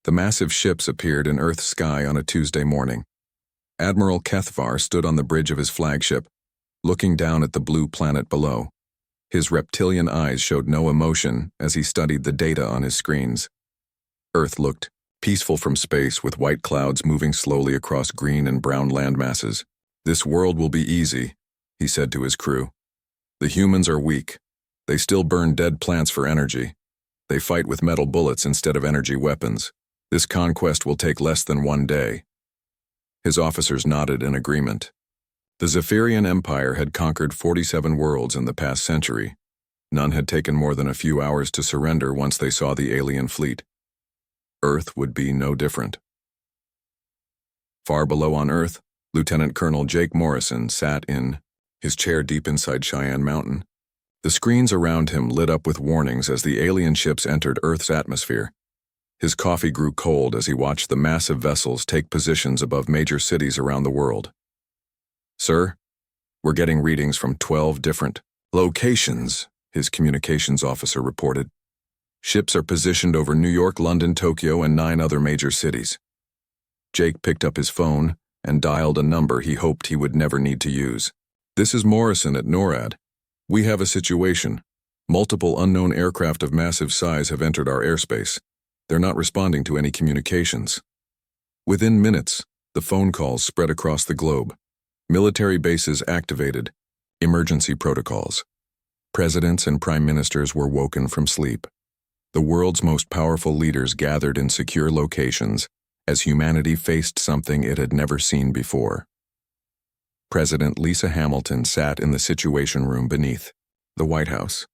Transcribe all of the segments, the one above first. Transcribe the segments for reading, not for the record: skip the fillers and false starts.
The massive ships appeared in Earth's sky on a Tuesday morning. Admiral Kethvar stood on the bridge of his flagship, looking down at the blue planet below. His reptilian eyes showed no emotion as he studied the data on his screens. Earth looked peaceful from space, with white clouds moving slowly across green and brown landmasses. "This world will be easy," he said to his crew. "The humans are weak. They still burn dead plants for energy. They fight with metal bullets instead of energy weapons. This conquest will take less than 1 day." His officers nodded in agreement. The Zephyrian Empire had conquered 47 worlds in the past century. None had taken more than a few hours to surrender once they saw the alien fleet. Earth would be no different. Far below on Earth, Lieutenant Colonel Jake Morrison sat in his chair deep inside Cheyenne Mountain. The screens around him lit up with warnings as the alien ships entered Earth's atmosphere. His coffee grew cold as he watched the massive vessels take positions above major cities around the world. "Sir, we're getting readings from 12 different locations," his communications officer reported. "Ships are positioned over New York, London, Tokyo, and 9 other major cities." Jake picked up his phone and dialed a number he hoped he would never need to use. "This is Morrison at NORAD. We have a situation. Multiple unknown aircraft of massive size have entered our airspace. They're not responding to any communications." Within minutes, the phone calls spread across the globe. Military bases activated. Emergency protocols. Presidents and prime ministers were woken from sleep. The world's most powerful leaders gathered in secure locations as humanity faced something it had never seen before. President Lisa Hamilton sat in the Situation Room beneath the White House.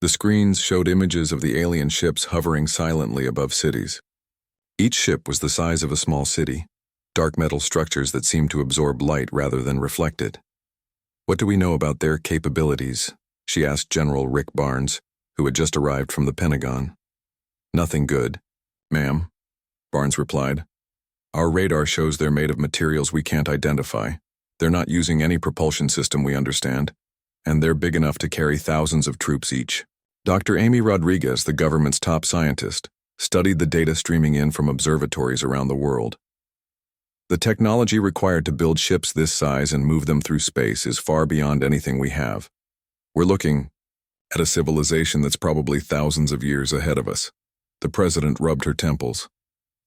The screens showed images of the alien ships hovering silently above cities. Each ship was the size of a small city, dark metal structures that seemed to absorb light rather than reflect it. "What do we know about their capabilities?" she asked General Rick Barnes, who had just arrived from the Pentagon. "Nothing good, ma'am," Barnes replied. "Our radar shows they're made of materials we can't identify. They're not using any propulsion system we understand, and they're big enough to carry thousands of troops each." Dr. Amy Rodriguez, the government's top scientist, studied the data streaming in from observatories around the world. "The technology required to build ships this size and move them through space is far beyond anything we have. We're looking at a civilization that's probably thousands of years ahead of us." The president rubbed her temples.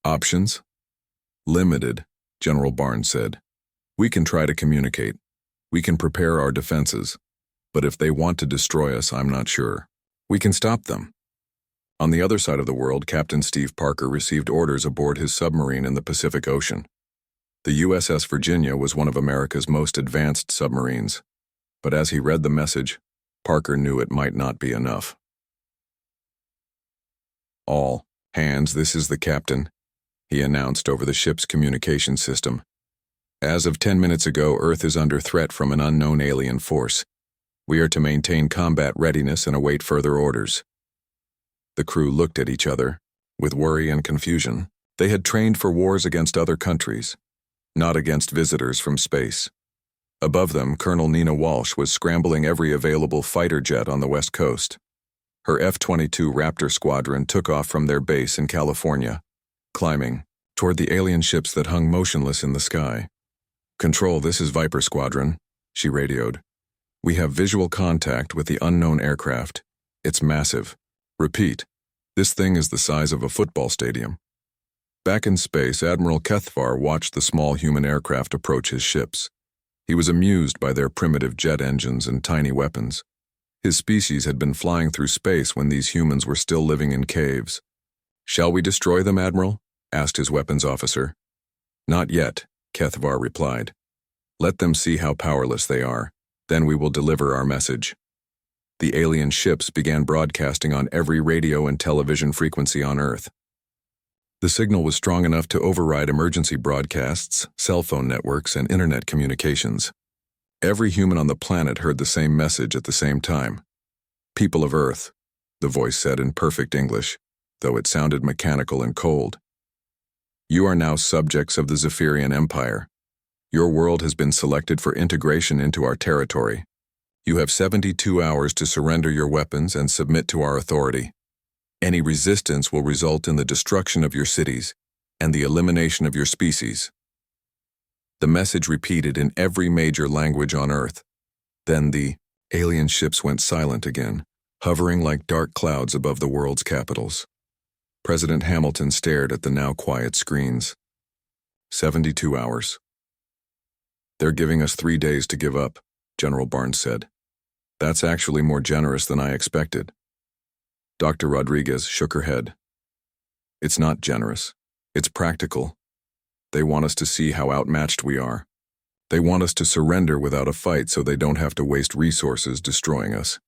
"Options? Limited," General Barnes said. "We can try to communicate. We can prepare our defenses. But if they want to destroy us, I'm not sure. We can stop them." On the other side of the world, Captain Steve Parker received orders aboard his submarine in the Pacific Ocean. The USS Virginia was one of America's most advanced submarines. But as he read the message, Parker knew it might not be enough. "All hands, this is the captain," he announced over the ship's communication system. "As of 10 minutes ago, Earth is under threat from an unknown alien force. We are to maintain combat readiness and await further orders." The crew looked at each other, with worry and confusion. They had trained for wars against other countries, not against visitors from space. Above them, Colonel Nina Walsh was scrambling every available fighter jet on the West Coast. Her F-22 Raptor squadron took off from their base in California, climbing toward the alien ships that hung motionless in the sky. "Control, this is Viper Squadron," she radioed. "We have visual contact with the unknown aircraft. It's massive. Repeat, this thing is the size of a football stadium." Back in space, Admiral Kethvar watched the small human aircraft approach his ships. He was amused by their primitive jet engines and tiny weapons. His species had been flying through space when these humans were still living in caves. "Shall we destroy them, Admiral?" asked his weapons officer. "Not yet," Kethvar replied. "Let them see how powerless they are. Then we will deliver our message." The alien ships began broadcasting on every radio and television frequency on Earth. The signal was strong enough to override emergency broadcasts, cell phone networks, and internet communications. Every human on the planet heard the same message at the same time. "People of Earth," the voice said in perfect English, though it sounded mechanical and cold. "You are now subjects of the Zephyrian Empire. Your world has been selected for integration into our territory. You have 72 hours to surrender your weapons and submit to our authority. Any resistance will result in the destruction of your cities and the elimination of your species. The message repeated in every major language on Earth. Then the alien ships went silent again, hovering like dark clouds above the world's capitals. President Hamilton stared at the now quiet screens. 72 hours. They're giving us 3 days to give up, General Barnes said. That's actually more generous than I expected. Dr. Rodriguez shook her head. It's not generous. It's practical. They want us to see how outmatched we are. They want us to surrender without a fight so they don't have to waste resources destroying us.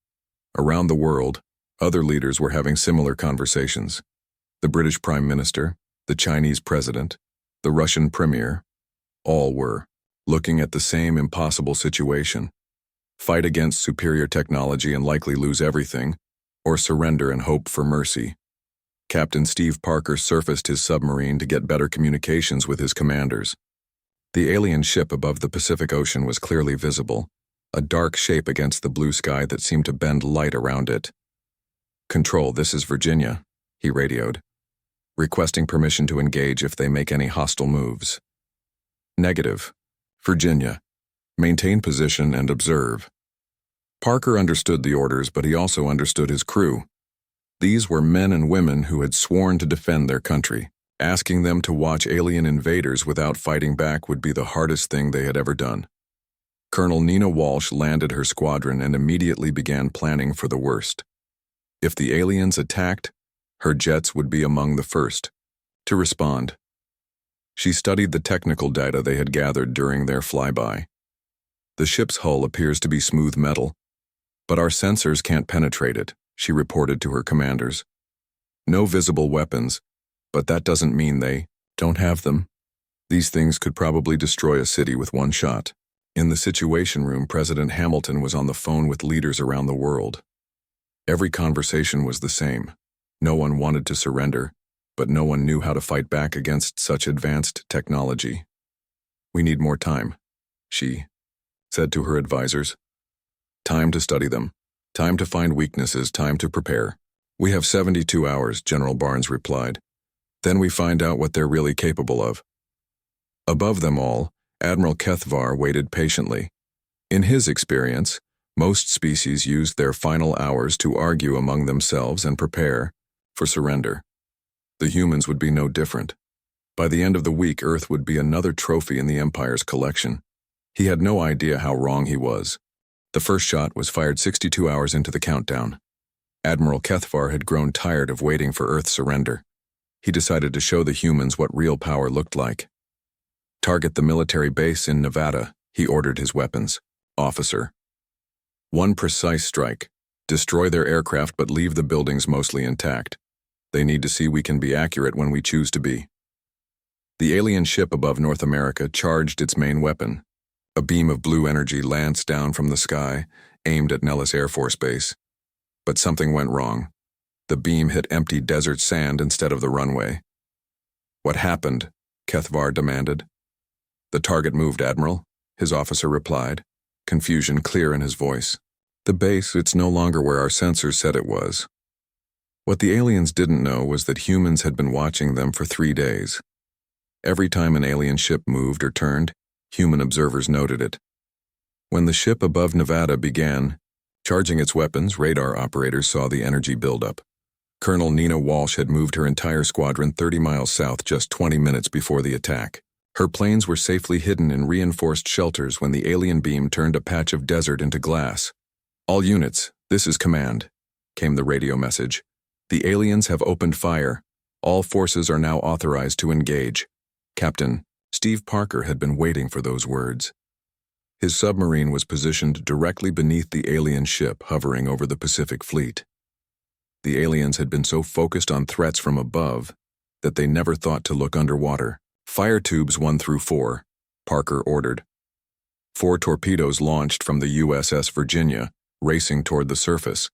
Around the world, other leaders were having similar conversations. The British Prime Minister, the Chinese President, the Russian Premier, all were looking at the same impossible situation. Fight against superior technology and likely lose everything, or surrender and hope for mercy. Captain Steve Parker surfaced his submarine to get better communications with his commanders. The alien ship above the Pacific Ocean was clearly visible, a dark shape against the blue sky that seemed to bend light around it. "Control, this is Virginia," he radioed, requesting permission to engage if they make any hostile moves. "Negative. Virginia. Maintain position and observe." Parker understood the orders, but he also understood his crew. These were men and women who had sworn to defend their country. Asking them to watch alien invaders without fighting back would be the hardest thing they had ever done. Colonel Nina Walsh landed her squadron and immediately began planning for the worst. If the aliens attacked, her jets would be among the first to respond. She studied the technical data they had gathered during their flyby. "The ship's hull appears to be smooth metal, but our sensors can't penetrate it," she reported to her commanders. "No visible weapons, but that doesn't mean they don't have them. These things could probably destroy a city with one shot." In the Situation Room, President Hamilton was on the phone with leaders around the world. Every conversation was the same. No one wanted to surrender, but no one knew how to fight back against such advanced technology. "We need more time," she said to her advisors. "Time to study them. Time to find weaknesses, time to prepare." "We have 72 hours, General Barnes replied. "Then we find out what they're really capable of." Above them all, Admiral Kethvar waited patiently. In his experience, most species used their final hours to argue among themselves and prepare for surrender. The humans would be no different. By the end of the week, Earth would be another trophy in the Empire's collection. He had no idea how wrong he was. The first shot was fired 62 hours into the countdown. Admiral Kethvar had grown tired of waiting for Earth's surrender. He decided to show the humans what real power looked like. "Target the military base in Nevada," he ordered his weapons. "Officer. One precise strike. Destroy their aircraft but leave the buildings mostly intact. They need to see we can be accurate when we choose to be." The alien ship above North America charged its main weapon. A beam of blue energy lanced down from the sky, aimed at Nellis Air Force Base. But something went wrong. The beam hit empty desert sand instead of the runway. "What happened?" Kethvar demanded. "The target moved, Admiral," his officer replied, confusion clear in his voice. "The base, it's no longer where our sensors said it was." What the aliens didn't know was that humans had been watching them for 3 days. Every time an alien ship moved or turned, human observers noted it. When the ship above Nevada began charging its weapons, radar operators saw the energy buildup. Colonel Nina Walsh had moved her entire squadron 30 miles south just 20 minutes before the attack. Her planes were safely hidden in reinforced shelters when the alien beam turned a patch of desert into glass. "All units, this is command," came the radio message. "The aliens have opened fire. All forces are now authorized to engage." Captain Steve Parker had been waiting for those words. His submarine was positioned directly beneath the alien ship hovering over the Pacific Fleet. The aliens had been so focused on threats from above that they never thought to look underwater. "Fire tubes 1 through 4, Parker ordered. 4 torpedoes launched from the USS Virginia, racing toward the surface.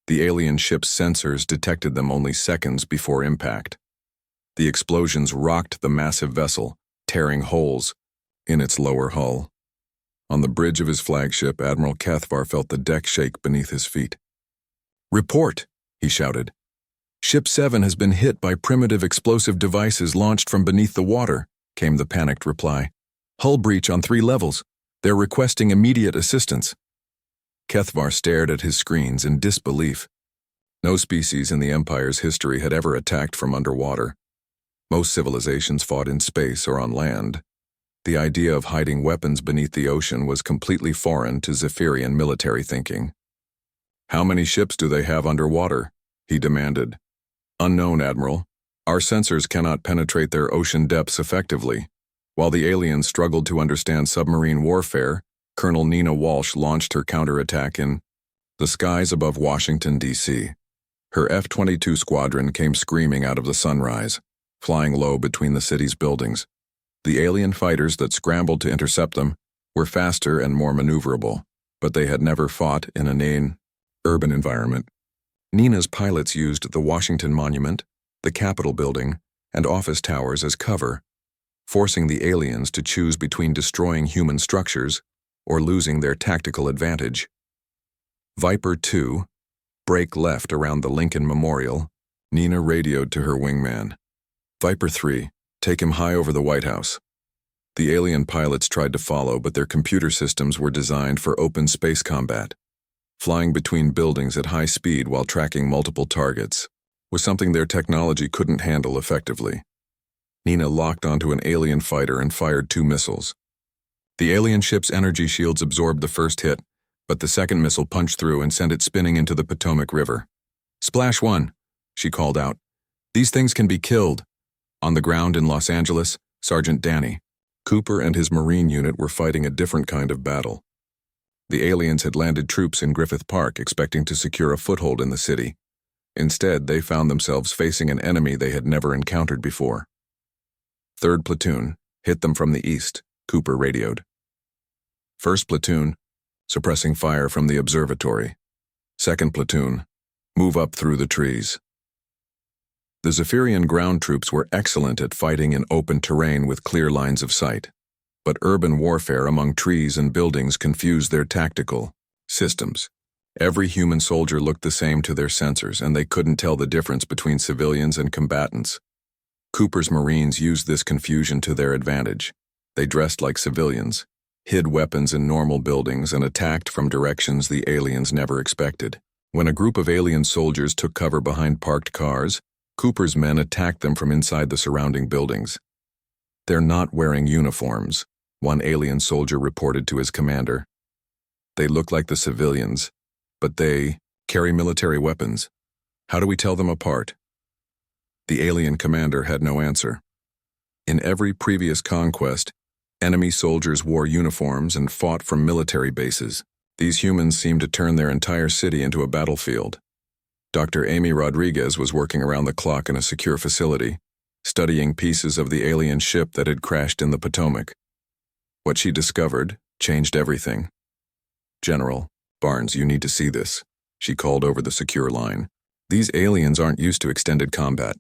The alien ship's sensors detected them only seconds before impact. The explosions rocked the massive vessel, tearing holes in its lower hull. On the bridge of his flagship, Admiral Kethvar felt the deck shake beneath his feet. "Report!" he shouted. Ship 7 has been hit by primitive explosive devices launched from beneath the water, came the panicked reply. Hull breach on 3 levels. They're requesting immediate assistance. Kethvar stared at his screens in disbelief. No species in the Empire's history had ever attacked from underwater. Most civilizations fought in space or on land. The idea of hiding weapons beneath the ocean was completely foreign to Zephyrian military thinking. How many ships do they have underwater? He demanded. Unknown, Admiral. Our sensors cannot penetrate their ocean depths effectively. While the aliens struggled to understand submarine warfare, Colonel Nina Walsh launched her counterattack in the skies above Washington, D.C. Her F-22 squadron came screaming out of the sunrise, flying low between the city's buildings. The alien fighters that scrambled to intercept them were faster and more maneuverable, but they had never fought in an urban environment. Nina's pilots used the Washington Monument, the Capitol building, and office towers as cover, forcing the aliens to choose between destroying human structures or losing their tactical advantage. Viper 2, break left around the Lincoln Memorial, Nina radioed to her wingman. Viper 3, take him high over the White House. The alien pilots tried to follow, but their computer systems were designed for open space combat. Flying between buildings at high speed while tracking multiple targets was something their technology couldn't handle effectively. Nina locked onto an alien fighter and fired 2 missiles. The alien ship's energy shields absorbed the first hit, but the second missile punched through and sent it spinning into the Potomac River. Splash 1, she called out. These things can be killed. On the ground in Los Angeles, Sergeant Danny Cooper and his Marine unit were fighting a different kind of battle. The aliens had landed troops in Griffith Park expecting to secure a foothold in the city. Instead, they found themselves facing an enemy they had never encountered before. 3rd Platoon, hit them from the east, Cooper radioed. 1st Platoon, suppressing fire from the observatory. 2nd Platoon, move up through the trees. The Zephyrian ground troops were excellent at fighting in open terrain with clear lines of sight, but urban warfare among trees and buildings confused their tactical systems. Every human soldier looked the same to their sensors, and they couldn't tell the difference between civilians and combatants. Cooper's Marines used this confusion to their advantage. They dressed like civilians, hid weapons in normal buildings, and attacked from directions the aliens never expected. When a group of alien soldiers took cover behind parked cars, Cooper's men attacked them from inside the surrounding buildings. They're not wearing uniforms, one alien soldier reported to his commander. They look like the civilians, but they carry military weapons. How do we tell them apart? The alien commander had no answer. In every previous conquest, enemy soldiers wore uniforms and fought from military bases. These humans seemed to turn their entire city into a battlefield. Dr. Amy Rodriguez was working around the clock in a secure facility, studying pieces of the alien ship that had crashed in the Potomac. What she discovered changed everything. General, Barnes, you need to see this, she called over the secure line. These aliens aren't used to extended combat.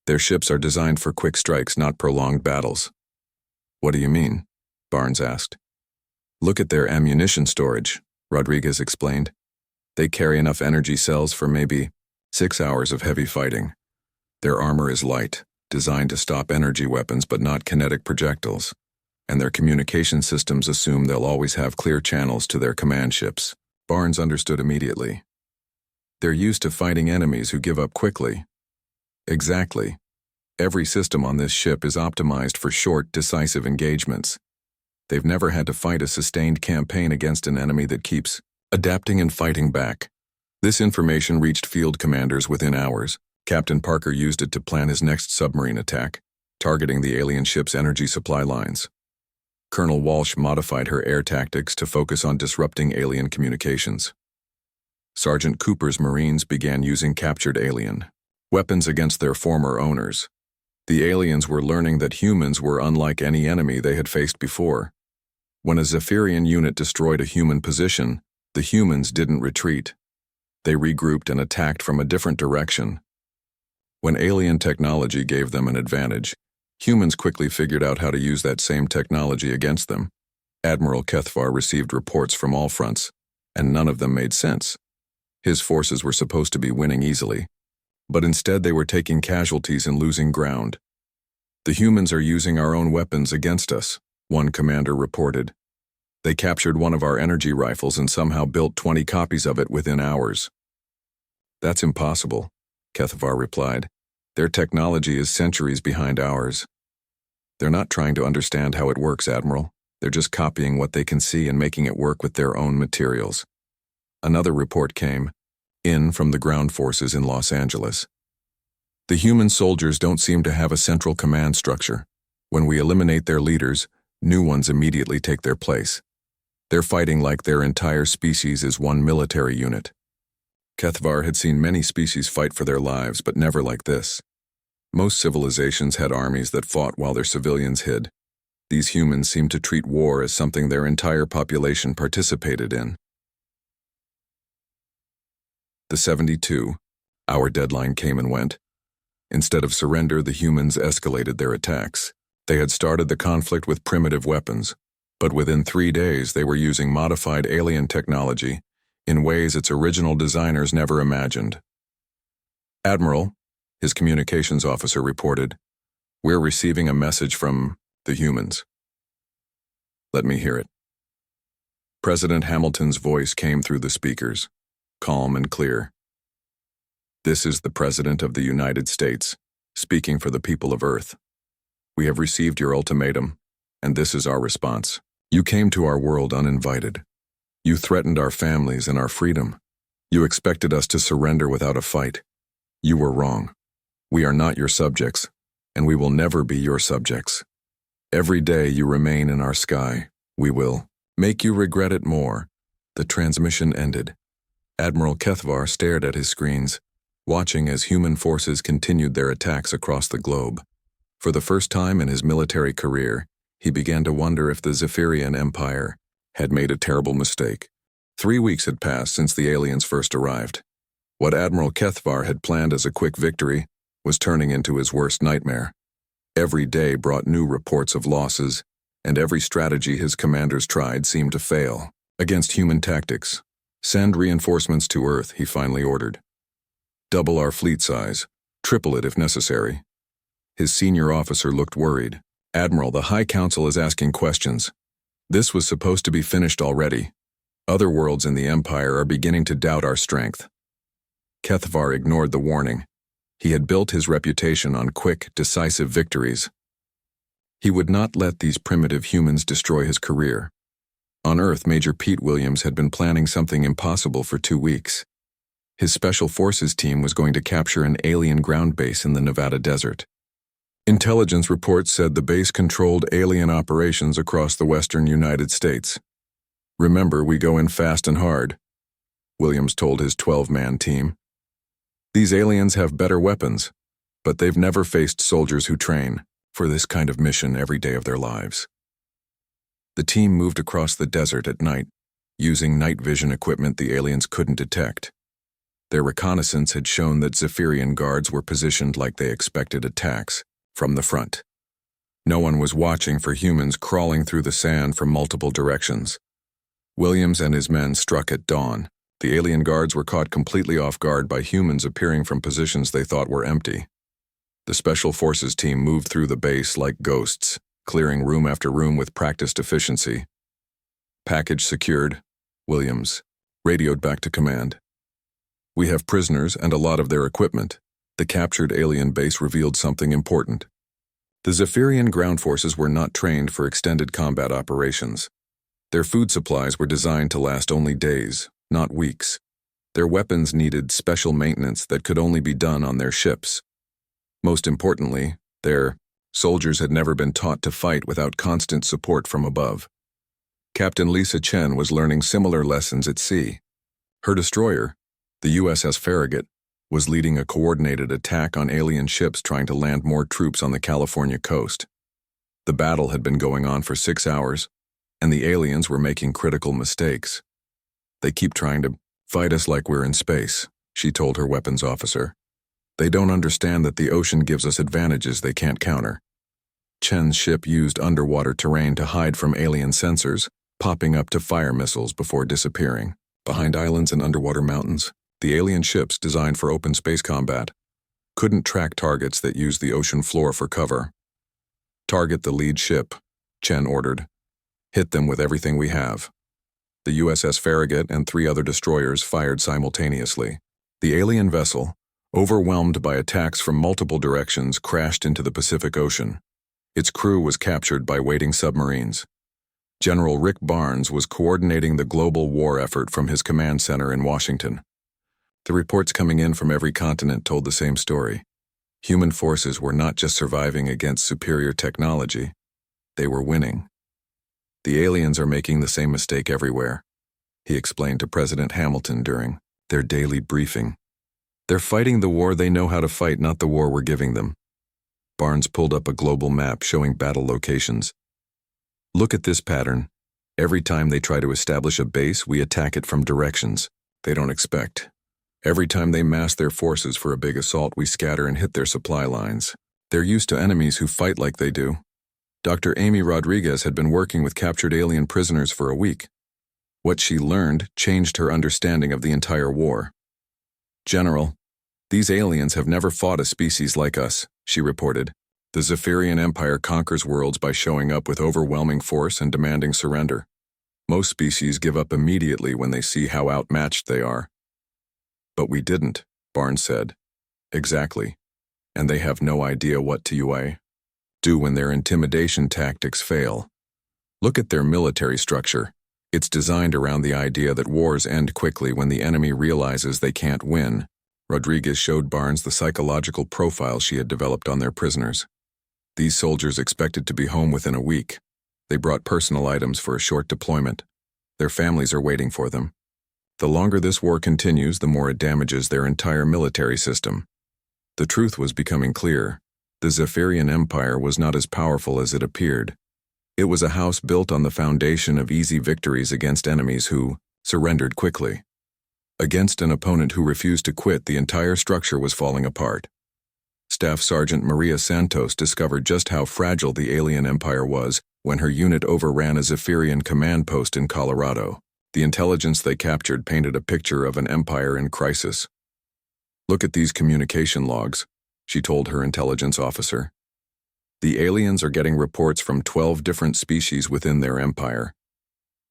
Their ships are designed for quick strikes, not prolonged battles. What do you mean? Barnes asked. Look at their ammunition storage, Rodriguez explained. They carry enough energy cells for maybe 6 hours of heavy fighting. Their armor is light, designed to stop energy weapons but not kinetic projectiles. And their communication systems assume they'll always have clear channels to their command ships. Barnes understood immediately. They're used to fighting enemies who give up quickly. Exactly. Every system on this ship is optimized for short, decisive engagements. They've never had to fight a sustained campaign against an enemy that keeps adapting and fighting back. This information reached field commanders within hours. Captain Parker used it to plan his next submarine attack, targeting the alien ship's energy supply lines. Colonel Walsh modified her air tactics to focus on disrupting alien communications. Sergeant Cooper's Marines began using captured alien weapons against their former owners. The aliens were learning that humans were unlike any enemy they had faced before. When a Zephyrian unit destroyed a human position, the humans didn't retreat. They regrouped and attacked from a different direction. When alien technology gave them an advantage, humans quickly figured out how to use that same technology against them. Admiral Kethvar received reports from all fronts, and none of them made sense. His forces were supposed to be winning easily, But instead they were taking casualties and losing ground. "The humans are using our own weapons against us," one commander reported. "They captured one of our energy rifles and somehow built 20 copies of it within hours." "That's impossible," HFY replied. "Their technology is centuries behind ours." "They're not trying to understand how it works, Admiral. They're just copying what they can see and making it work with their own materials." Another report came in from the ground forces in Los Angeles. "The human soldiers don't seem to have a central command structure. When we eliminate their leaders, new ones immediately take their place. They're fighting like their entire species is one military unit." HFY had seen many species fight for their lives, but never like this. Most civilizations had armies that fought while their civilians hid. These humans seemed to treat war as something their entire population participated in. The 72-hour deadline came and went. Instead of surrender, the humans escalated their attacks. They had started the conflict with primitive weapons, but within 3 days they were using modified alien technology in ways its original designers never imagined. "Admiral," his communications officer reported, "we're receiving a message from the humans." "Let me hear it." President Hamilton's voice came through the speakers, calm and clear. "This is the President of the United States, speaking for the people of Earth. We have received your ultimatum, and this is our response. You came to our world uninvited. You threatened our families and our freedom. You expected us to surrender without a fight. You were wrong. We are not your subjects, and we will never be your subjects. Every day you remain in our sky, we will make you regret it more." The transmission ended. Admiral HFY stared at his screens, watching as human forces continued their attacks across the globe. For the first time in his military career, he began to wonder if the Zephyrian Empire had made a terrible mistake. 3 weeks had passed since the aliens first arrived. What Admiral HFY had planned as a quick victory was turning into his worst nightmare. Every day brought new reports of losses, and every strategy his commanders tried seemed to fail. Against human tactics, "Send reinforcements to Earth," he finally ordered. "Double our fleet size, triple it if necessary." His senior officer looked worried. "Admiral, the High Council is asking questions. This was supposed to be finished already. Other worlds in the Empire are beginning to doubt our strength." HFY ignored the warning. He had built his reputation on quick, decisive victories. He would not let these primitive humans destroy his career. On Earth, Major Pete Williams had been planning something impossible for 2 weeks. His Special Forces team was going to capture an alien ground base in the Nevada desert. Intelligence reports said the base controlled alien operations across the western United States. "Remember, we go in fast and hard," Williams told his 12-man team. "These aliens have better weapons, but they've never faced soldiers who train for this kind of mission every day of their lives." The team moved across the desert at night, using night vision equipment the aliens couldn't detect. Their reconnaissance had shown that Zephyrian guards were positioned like they expected attacks, from the front. No one was watching for humans crawling through the sand from multiple directions. Williams and his men struck at dawn. The alien guards were caught completely off guard by humans appearing from positions they thought were empty. The Special Forces team moved through the base like ghosts, clearing room after room with practiced efficiency. "Package secured," Williams radioed back to command. "We have prisoners and a lot of their equipment." The captured alien base revealed something important. The Zephyrian ground forces were not trained for extended combat operations. Their food supplies were designed to last only days, not weeks. Their weapons needed special maintenance that could only be done on their ships. Most importantly, their soldiers had never been taught to fight without constant support from above. Captain Lisa Chen was learning similar lessons at sea. Her destroyer, the USS Farragut, was leading a coordinated attack on alien ships trying to land more troops on the California coast. The battle had been going on for 6 hours, and the aliens were making critical mistakes. "They keep trying to fight us like we're in space," she told her weapons officer. "They don't understand that the ocean gives us advantages they can't counter." Chen's ship used underwater terrain to hide from alien sensors, popping up to fire missiles before disappearing. Behind islands and underwater mountains, the alien ships designed for open space combat couldn't track targets that used the ocean floor for cover. "Target the lead ship," Chen ordered. "Hit them with everything we have." The USS Farragut and 3 other destroyers fired simultaneously. The alien vessel, overwhelmed by attacks from multiple directions, crashed into the Pacific Ocean. Its crew was captured by waiting submarines. General Rick Barnes was coordinating the global war effort from his command center in Washington. The reports coming in from every continent told the same story. Human forces were not just surviving against superior technology, they were winning. "The aliens are making the same mistake everywhere," he explained to President Hamilton during their daily briefing. "They're fighting the war they know how to fight, not the war we're giving them." Barnes pulled up a global map showing battle locations. "Look at this pattern. Every time they try to establish a base, we attack it from directions they don't expect. Every time they mass their forces for a big assault, we scatter and hit their supply lines. They're used to enemies who fight like they do." Dr. Amy Rodriguez had been working with captured alien prisoners for a week. What she learned changed her understanding of the entire war. "General, these aliens have never fought a species like us," she reported. "The Zephyrian Empire conquers worlds by showing up with overwhelming force and demanding surrender. Most species give up immediately when they see how outmatched they are." "But we didn't," Barnes said. "Exactly. And they have no idea what to do when their intimidation tactics fail. Look at their military structure. It's designed around the idea that wars end quickly when the enemy realizes they can't win." Rodriguez showed Barnes the psychological profile she had developed on their prisoners. These soldiers expected to be home within a week. They brought personal items for a short deployment. Their families are waiting for them. The longer this war continues, the more it damages their entire military system. The truth was becoming clear. The Zephyrian Empire was not as powerful as it appeared. It was a house built on the foundation of easy victories against enemies who surrendered quickly. Against an opponent who refused to quit, the entire structure was falling apart. Staff Sergeant Maria Santos discovered just how fragile the alien empire was when her unit overran a Zephyrian command post in Colorado. The intelligence they captured painted a picture of an empire in crisis. "Look at these communication logs," she told her intelligence officer. "The aliens are getting reports from 12 different species within their empire.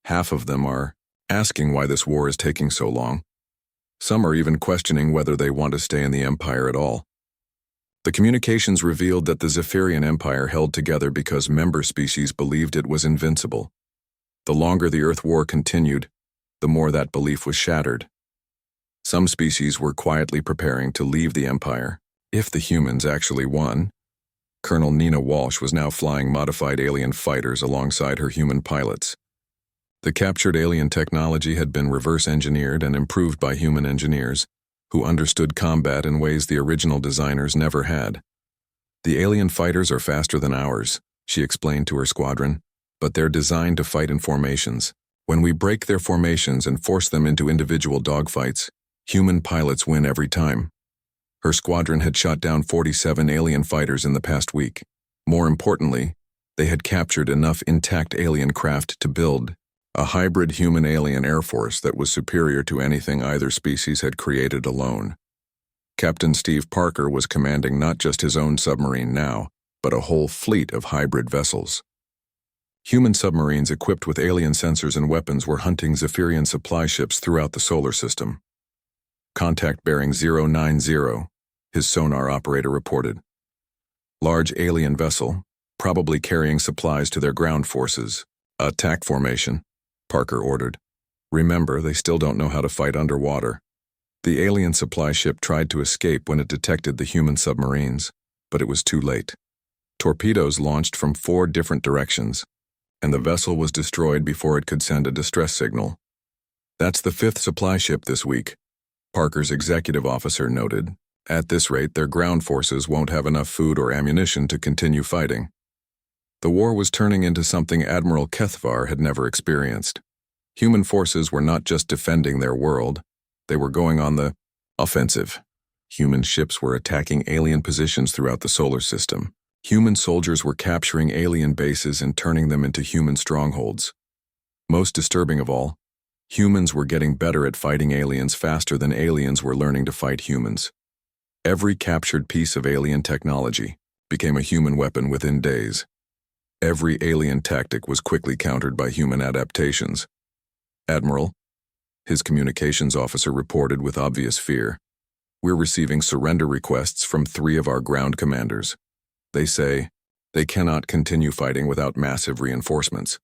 Half of them are asking why this war is taking so long. Some are even questioning whether they want to stay in the empire at all." The communications revealed that the Zephyrian Empire held together because member species believed it was invincible. The longer the Earth War continued, the more that belief was shattered. Some species were quietly preparing to leave the Empire, if the humans actually won. Colonel Nina Walsh was now flying modified alien fighters alongside her human pilots. The captured alien technology had been reverse-engineered and improved by human engineers, who understood combat in ways the original designers never had. "The alien fighters are faster than ours," she explained to her squadron, "but they're designed to fight in formations. When we break their formations and force them into individual dogfights, human pilots win every time." Her squadron had shot down 47 alien fighters in the past week. More importantly, they had captured enough intact alien craft to build a hybrid human-alien air force that was superior to anything either species had created alone. Captain Steve Parker was commanding not just his own submarine now, but a whole fleet of hybrid vessels. Human submarines equipped with alien sensors and weapons were hunting Zephyrian supply ships throughout the solar system. "Contact bearing 090, his sonar operator reported. "Large alien vessel, probably carrying supplies to their ground forces. Attack formation," Parker ordered. "Remember, they still don't know how to fight underwater." The alien supply ship tried to escape when it detected the human submarines, but it was too late. Torpedoes launched from 4 different directions, and the vessel was destroyed before it could send a distress signal. "That's the 5th supply ship this week," Parker's executive officer noted. "At this rate, their ground forces won't have enough food or ammunition to continue fighting." The war was turning into something Admiral Kethvar had never experienced. Human forces were not just defending their world, they were going on the offensive. Human ships were attacking alien positions throughout the solar system. Human soldiers were capturing alien bases and turning them into human strongholds. Most disturbing of all, humans were getting better at fighting aliens faster than aliens were learning to fight humans. Every captured piece of alien technology became a human weapon within days. Every alien tactic was quickly countered by human adaptations. "Admiral," his communications officer reported with obvious fear, "we're receiving surrender requests from 3 of our ground commanders. They say they cannot continue fighting without massive reinforcements."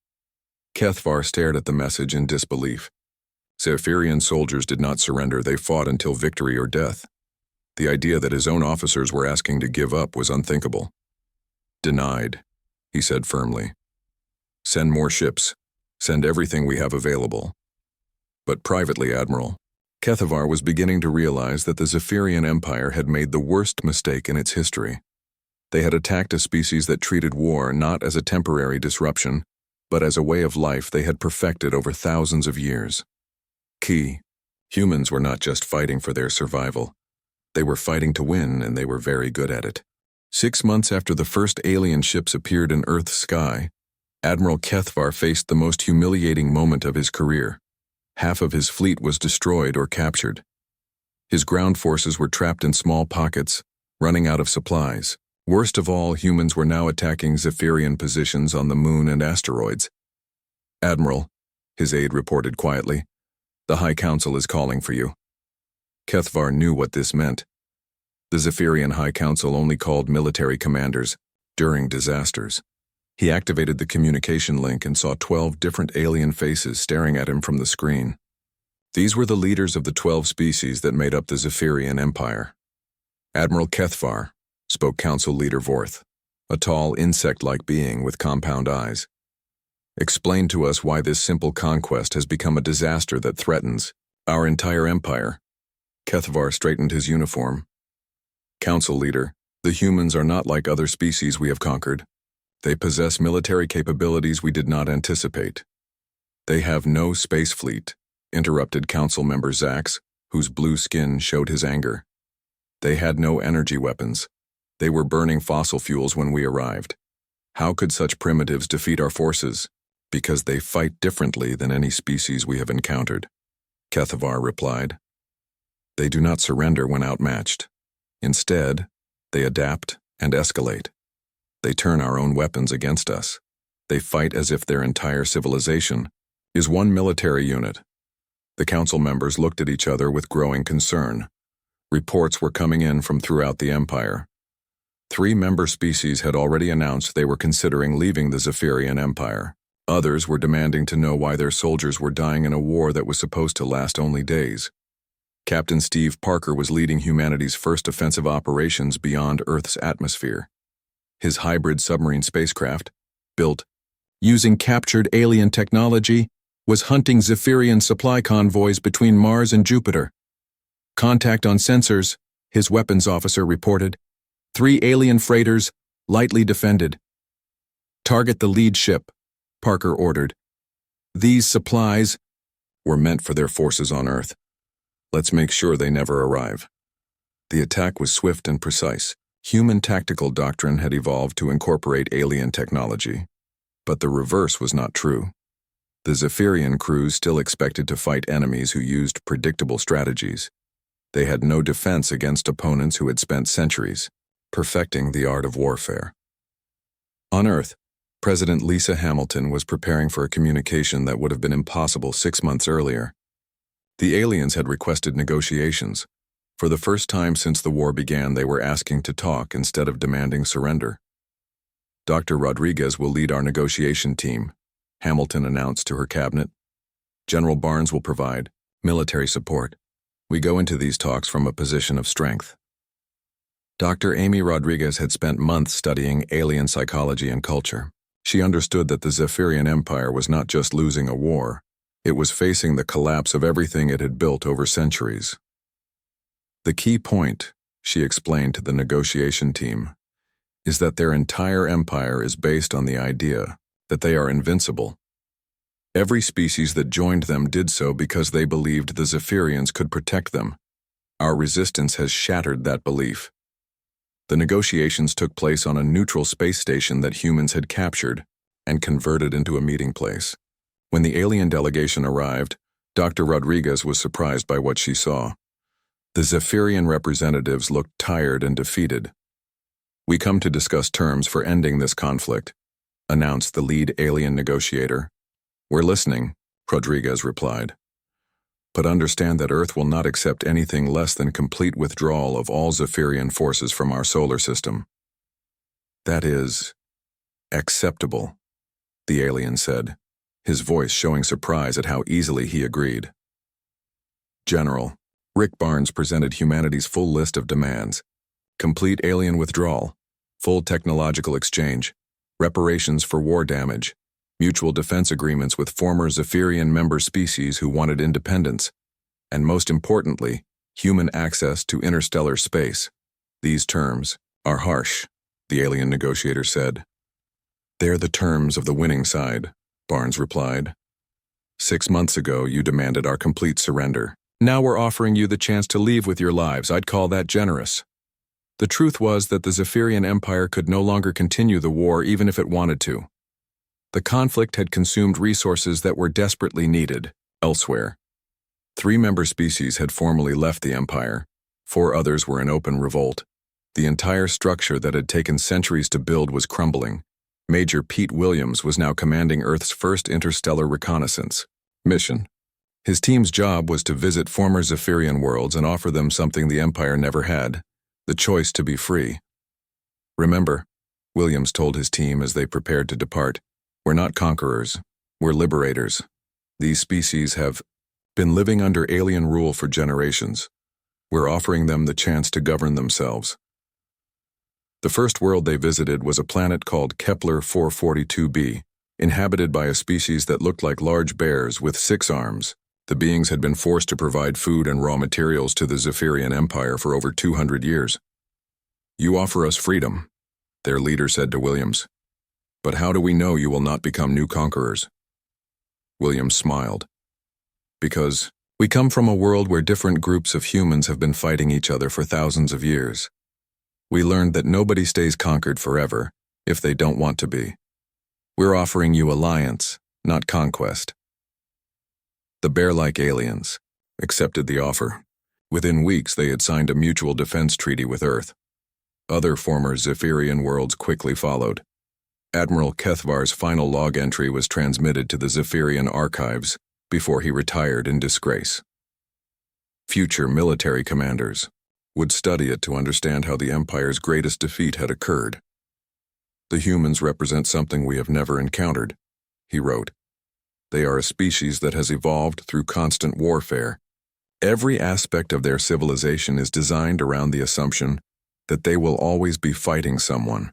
Kethvar stared at the message in disbelief. Zephyrian soldiers did not surrender, they fought until victory or death. The idea that his own officers were asking to give up was unthinkable. "Denied," he said firmly. "Send more ships. Send everything we have available." But privately, Admiral, Kethvar was beginning to realize that the Zephyrian Empire had made the worst mistake in its history. They had attacked a species that treated war not as a temporary disruption, but as a way of life they had perfected over thousands of years. Key, humans were not just fighting for their survival. They were fighting to win, and they were very good at it. 6 months after the first alien ships appeared in Earth's sky, Admiral Kethvar faced the most humiliating moment of his career. Half of his fleet was destroyed or captured. His ground forces were trapped in small pockets, running out of supplies. Worst of all, humans were now attacking Zephyrian positions on the moon and asteroids. "Admiral," his aide reported quietly, "the High Council is calling for you." Kethvar knew what this meant. The Zephyrian High Council only called military commanders during disasters. He activated the communication link and saw 12 different alien faces staring at him from the screen. These were the leaders of the 12 species that made up the Zephyrian Empire. "Admiral Kethvar," spoke Council Leader Vorth, a tall, insect-like being with compound eyes. "Explain to us why this simple conquest has become a disaster that threatens our entire empire." Kethvar straightened his uniform. "Council Leader, the humans are not like other species we have conquered. They possess military capabilities we did not anticipate." "They have no space fleet," interrupted Council Member Zax, whose blue skin showed his anger. "They had no energy weapons. They were burning fossil fuels when we arrived. How could such primitives defeat our forces? Because they fight differently than any species we have encountered," Kethvar replied. "They do not surrender when outmatched. Instead, they adapt and escalate. They turn our own weapons against us. They fight as if their entire civilization is one military unit." The council members looked at each other with growing concern. Reports were coming in from throughout the empire. 3 member species had already announced they were considering leaving the Zephyrian Empire. Others were demanding to know why their soldiers were dying in a war that was supposed to last only days. Captain Steve Parker was leading humanity's first offensive operations beyond Earth's atmosphere. His hybrid submarine spacecraft, built using captured alien technology, was hunting Zephyrian supply convoys between Mars and Jupiter. "Contact on sensors," his weapons officer reported. 3 alien freighters, lightly defended. "Target the lead ship," Parker ordered. "These supplies were meant for their forces on Earth. Let's make sure they never arrive." The attack was swift and precise. Human tactical doctrine had evolved to incorporate alien technology. But the reverse was not true. The Zephyrian crews still expected to fight enemies who used predictable strategies. They had no defense against opponents who had spent centuries perfecting the art of warfare. On Earth, President Lisa Hamilton was preparing for a communication that would have been impossible 6 months earlier. The aliens had requested negotiations. For the first time since the war began, they were asking to talk instead of demanding surrender. "Dr. Rodriguez will lead our negotiation team," Hamilton announced to her cabinet. "General Barnes will provide military support. We go into these talks from a position of strength." Dr. Amy Rodriguez had spent months studying alien psychology and culture. She understood that the Zephyrian Empire was not just losing a war, it was facing the collapse of everything it had built over centuries. "The key point," she explained to the negotiation team, "is that their entire empire is based on the idea that they are invincible. Every species that joined them did so because they believed the Zephyrians could protect them. Our resistance has shattered that belief." The negotiations took place on a neutral space station that humans had captured and converted into a meeting place. When the alien delegation arrived, Dr. Rodriguez was surprised by what she saw. The Zephyrian representatives looked tired and defeated. "We come to discuss terms for ending this conflict," announced the lead alien negotiator. "We're listening," Rodriguez replied. "But understand that Earth will not accept anything less than complete withdrawal of all Zephyrian forces from our solar system." "That is acceptable," the alien said, his voice showing surprise at how easily he agreed. "General, Rick Barnes presented humanity's full list of demands: complete alien withdrawal, full technological exchange, reparations for war damage, mutual defense agreements with former Zephyrian member species who wanted independence, and most importantly, human access to interstellar space. These terms are harsh," the alien negotiator said. "They're the terms of the winning side," Barnes replied. "6 months ago, you demanded our complete surrender. Now we're offering you the chance to leave with your lives. I'd call that generous." The truth was that the Zephyrian Empire could no longer continue the war even if it wanted to. The conflict had consumed resources that were desperately needed elsewhere. 3 member species had formally left the Empire. 4 others were in open revolt. The entire structure that had taken centuries to build was crumbling. Major Pete Williams was now commanding Earth's first interstellar reconnaissance mission. His team's job was to visit former Zephyrian worlds and offer them something the Empire never had: the choice to be free. "Remember," Williams told his team as they prepared to depart, "we're not conquerors, we're liberators. These species have been living under alien rule for generations. We're offering them the chance to govern themselves." The first world they visited was a planet called Kepler 442b, inhabited by a species that looked like large bears with 6 arms. The beings had been forced to provide food and raw materials to the Zephyrian Empire for over 200 years. "You offer us freedom," their leader said to Williams. "But how do we know you will not become new conquerors?" Williams smiled. "Because we come from a world where different groups of humans have been fighting each other for thousands of years. We learned that nobody stays conquered forever, if they don't want to be. We're offering you alliance, not conquest." The bear-like aliens accepted the offer. Within weeks, they had signed a mutual defense treaty with Earth. Other former Zephyrian worlds quickly followed. Admiral Kethvar's final log entry was transmitted to the Zephyrian archives before he retired in disgrace. Future military commanders would study it to understand how the Empire's greatest defeat had occurred. "The humans represent something we have never encountered," he wrote. "They are a species that has evolved through constant warfare. Every aspect of their civilization is designed around the assumption that they will always be fighting someone.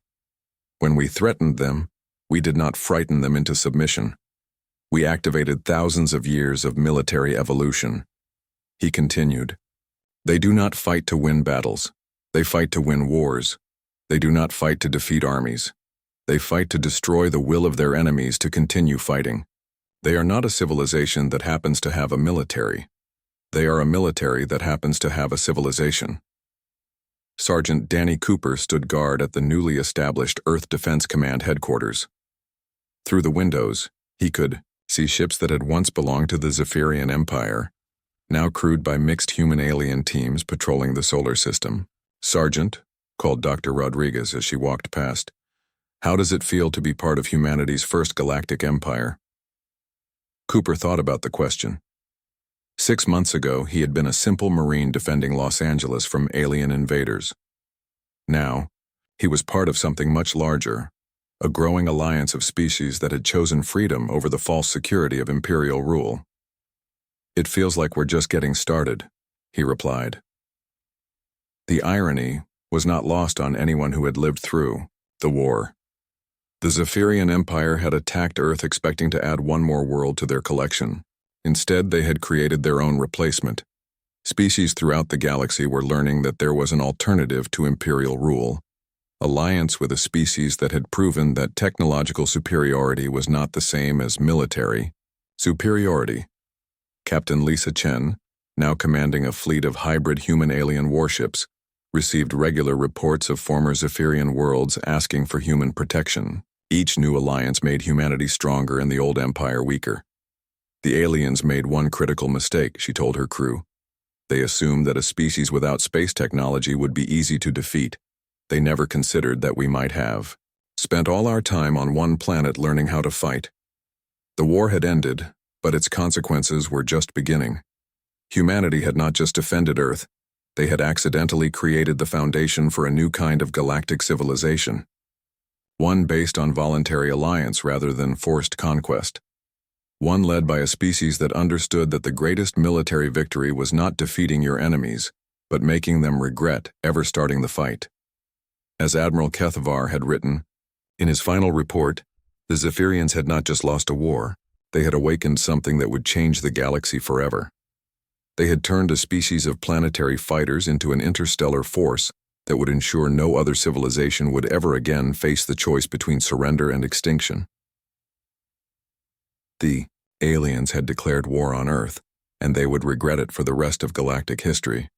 When we threatened them, we did not frighten them into submission. We activated thousands of years of military evolution." He continued, "They do not fight to win battles. They fight to win wars. They do not fight to defeat armies. They fight to destroy the will of their enemies to continue fighting. They are not a civilization that happens to have a military. They are a military that happens to have a civilization." Sergeant Danny Cooper stood guard at the newly established Earth Defense Command headquarters. Through the windows, he could see ships that had once belonged to the Zephyrian Empire, now crewed by mixed human-alien teams patrolling the solar system. "Sergeant," called Dr. Rodriguez as she walked past, "how does it feel to be part of humanity's first galactic empire?" Cooper thought about the question. 6 months ago, he had been a simple Marine defending Los Angeles from alien invaders. Now, he was part of something much larger, a growing alliance of species that had chosen freedom over the false security of imperial rule. "It feels like we're just getting started," he replied. The irony was not lost on anyone who had lived through the war. The Zephyrian Empire had attacked Earth expecting to add one more world to their collection. Instead, they had created their own replacement. Species throughout the galaxy were learning that there was an alternative to imperial rule: alliance with a species that had proven that technological superiority was not the same as military superiority. Captain Lisa Chen, now commanding a fleet of hybrid human-alien warships, received regular reports of former Zephyrian worlds asking for human protection. Each new alliance made humanity stronger and the old empire weaker. The aliens made one critical mistake, she told her crew. They assumed that a species without space technology would be easy to defeat. They never considered that we might have spent all our time on one planet learning how to fight. The war had ended, but its consequences were just beginning. Humanity had not just defended Earth, they had accidentally created the foundation for a new kind of galactic civilization. One based on voluntary alliance rather than forced conquest. One led by a species that understood that the greatest military victory was not defeating your enemies, but making them regret ever starting the fight. As Admiral Kethavar had written, in his final report, the Zephyrians had not just lost a war, they had awakened something that would change the galaxy forever. They had turned a species of planetary fighters into an interstellar force that would ensure no other civilization would ever again face the choice between surrender and extinction. The aliens had declared war on Earth, and they would regret it for the rest of galactic history.